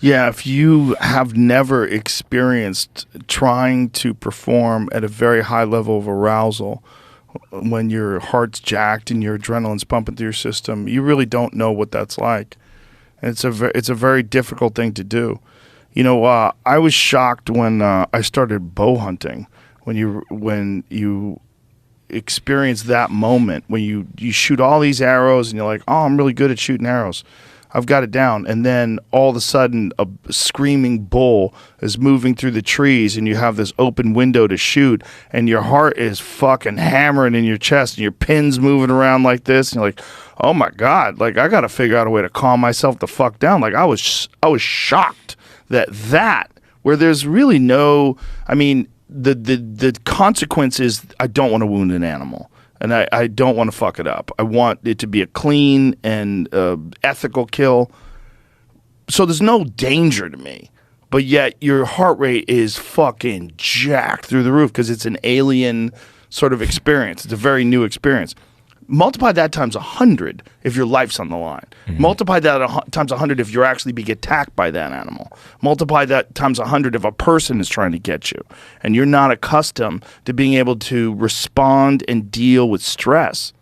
Yeah, if you have never experienced trying to perform at a very high level of arousal, when your heart's jacked and your adrenaline's pumping through your system, you really don't know what that's like. And it's a very difficult thing to do. You know, I was shocked when I started bow hunting. When you experience that moment when you shoot all these arrows and you're like, oh, I'm really good at shooting arrows. I've got it down. And then all of a sudden a screaming bull is moving through the trees and you have this open window to shoot and your heart is fucking hammering in your chest and your pin's moving around like this. And you're like, oh my God, like I got to figure out a way to calm myself the fuck down. Like I was shocked that where there's really no, I mean, the consequence is I don't want to wound an animal. And I don't want to fuck it up. I want it to be a clean and ethical kill. So there's no danger to me. But yet your heart rate is fucking jacked through the roof because it's an alien sort of experience. It's a very new experience. Multiply that times 100 if your life's on the line. Mm-hmm. Multiply that times 100 if you're actually being attacked by that animal. Multiply that times 100 if a person is trying to get you. And you're not accustomed to being able to respond and deal with stress.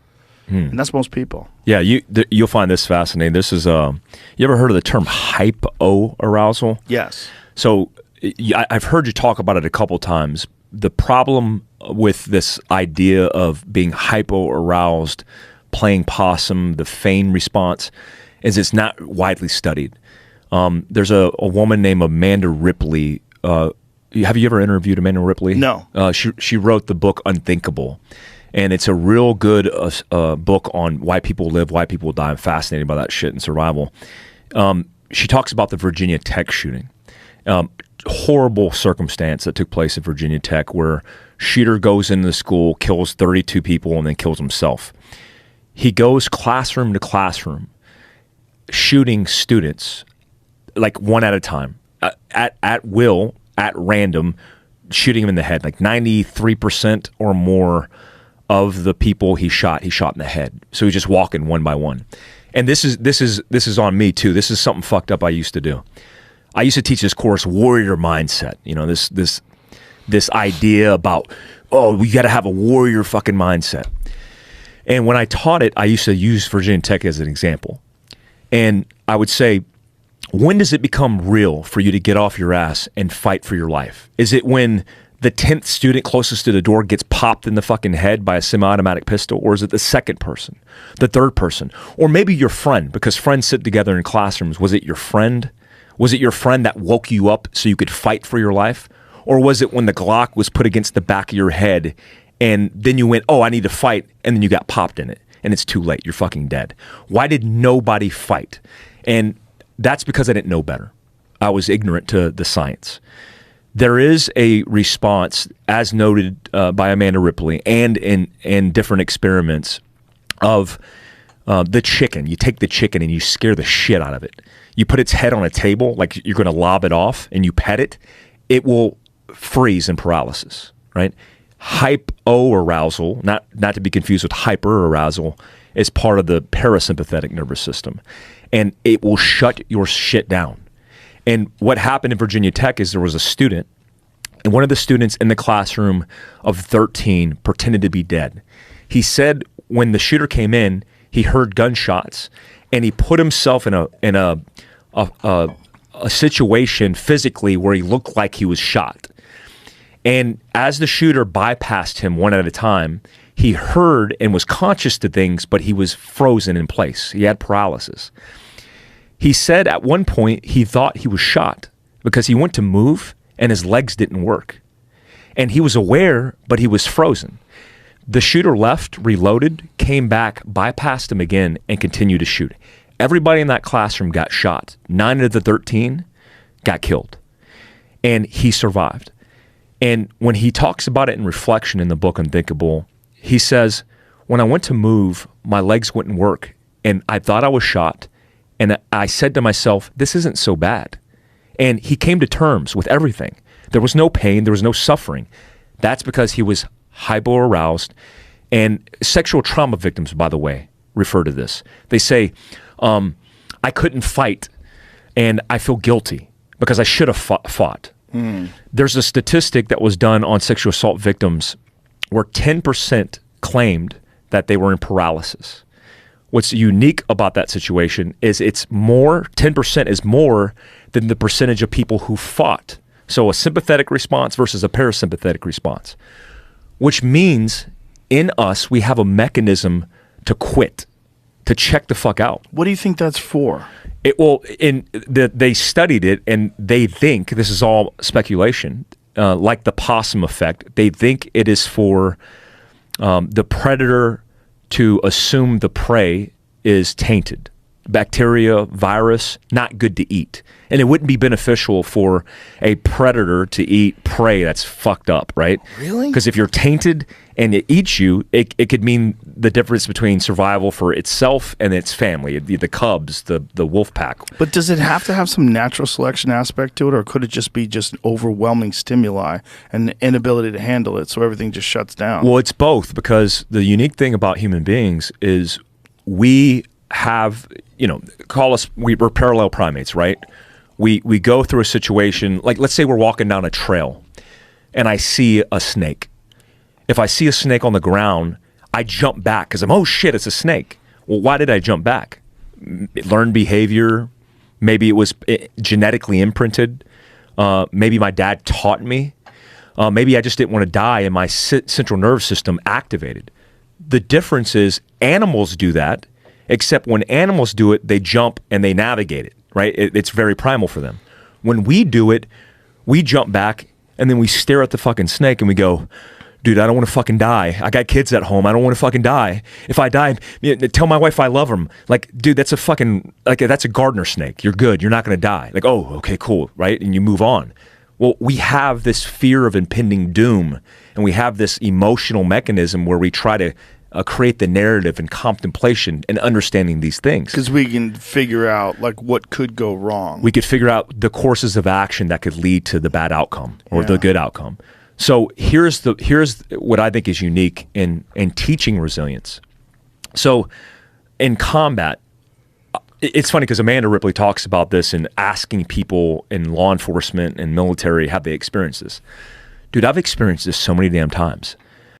And that's most people. Yeah, you'll find this fascinating. This is, you ever heard of the term hypoarousal? Yes. So I've heard you talk about it a couple times. The problem with this idea of being hypo-aroused, playing possum, the feign response, is it's not widely studied. There's a woman named Amanda Ripley. Have you ever interviewed Amanda Ripley? No. She wrote the book Unthinkable, and it's a real good book on why people live, why people die. I'm fascinated by that shit in survival. She talks about the Virginia Tech shooting. Horrible circumstance that took place at Virginia Tech where shooter goes into the school, kills 32 people, and then kills himself. He goes classroom to classroom, shooting students, like one at a time, at will, at random, shooting them in the head. Like 93% or more of the people he shot in the head. So he's just walking one by one. And this is on me too. This is something fucked up I used to do. I used to teach this course, warrior mindset. You know, this idea about, oh, we got to have a warrior fucking mindset. And when I taught it, I used to use Virginia Tech as an example. And I would say, when does it become real for you to get off your ass and fight for your life? Is it when the 10th student closest to the door gets popped in the fucking head by a semi-automatic pistol? Or is it the second person, the third person? Or maybe your friend, because friends sit together in classrooms. Was it your friend? Was it your friend that woke you up so you could fight for your life? Or was it when the Glock was put against the back of your head and then you went, oh, I need to fight, and then you got popped in it and it's too late, you're fucking dead? Why did nobody fight? And that's because I didn't know better. I was ignorant to the science. There is a response, as noted by Amanda Ripley and in different experiments, of the chicken. You take the chicken and you scare the shit out of it. You put its head on a table like you're going to lob it off and you pet it, it will freeze in paralysis, right? Hypoarousal, not to be confused with hyperarousal, is part of the parasympathetic nervous system. And it will shut your shit down. And what happened in Virginia Tech is there was a student, and one of the students in the classroom of 13 pretended to be dead. He said when the shooter came in, he heard gunshots, and he put himself in a situation physically where he looked like he was shot. And as the shooter bypassed him one at a time, he heard and was conscious to things, but he was frozen in place. He had paralysis. He said at one point he thought he was shot because he went to move and his legs didn't work. And he was aware, but he was frozen. The shooter left, reloaded, came back, bypassed him again, and continued to shoot. Everybody in that classroom got shot. 9 of the 13 got killed. And he survived. And when he talks about it in reflection in the book Unthinkable, he says, when I went to move, my legs wouldn't work. And I thought I was shot. And I said to myself, this isn't so bad. And he came to terms with everything. There was no pain. There was no suffering. That's because he was hypoaroused. And sexual trauma victims, by the way, refer to this. They say, I couldn't fight and I feel guilty. because I should have fought. There's a statistic that was done on sexual assault victims where 10% claimed that they were in paralysis. What's unique about that situation is 10% is more than the percentage of people who fought. So a sympathetic response versus a parasympathetic response, which means in us, we have a mechanism to quit, to check the fuck out. What do you think that's for? They studied it, and they think, this is all speculation, like the possum effect, they think it is for the predator to assume the prey is tainted. Bacteria, virus, not good to eat. And it wouldn't be beneficial for a predator to eat prey that's fucked up, right? Really? Because if you're tainted and it eats you, it could mean the difference between survival for itself and its family, the cubs, the wolf pack. But does it have to have some natural selection aspect to it, or could it just be just overwhelming stimuli and the inability to handle it, so everything just shuts down? Well, it's both, because the unique thing about human beings is we have, we're parallel primates, right? We go through a situation, like let's say we're walking down a trail and I see a snake. If I see a snake on the ground, I jump back because oh shit, it's a snake. Well, why did I jump back? Learned behavior. Maybe it was genetically imprinted. Maybe my dad taught me. Maybe I just didn't want to die and my central nervous system activated. The difference is animals do that, except when animals do it, they jump and they navigate it, right? It's very primal for them. When we do it, we jump back and then we stare at the fucking snake and we go, dude, I don't want to fucking die. I got kids at home. I don't want to fucking die. If I die, tell my wife I love them. Like, dude, that's a gardener snake. You're good. You're not going to die. Like, oh, okay, cool, right? And you move on. Well, we have this fear of impending doom, and we have this emotional mechanism where we try to create the narrative and contemplation and understanding these things. Because we can figure out like what could go wrong. We could figure out the courses of action that could lead to the bad outcome or the good outcome. So here's what I think is unique in teaching resilience. So in combat, it's funny because Amanda Ripley talks about this and asking people in law enforcement and military, have they experienced this? Dude, I've experienced this so many damn times.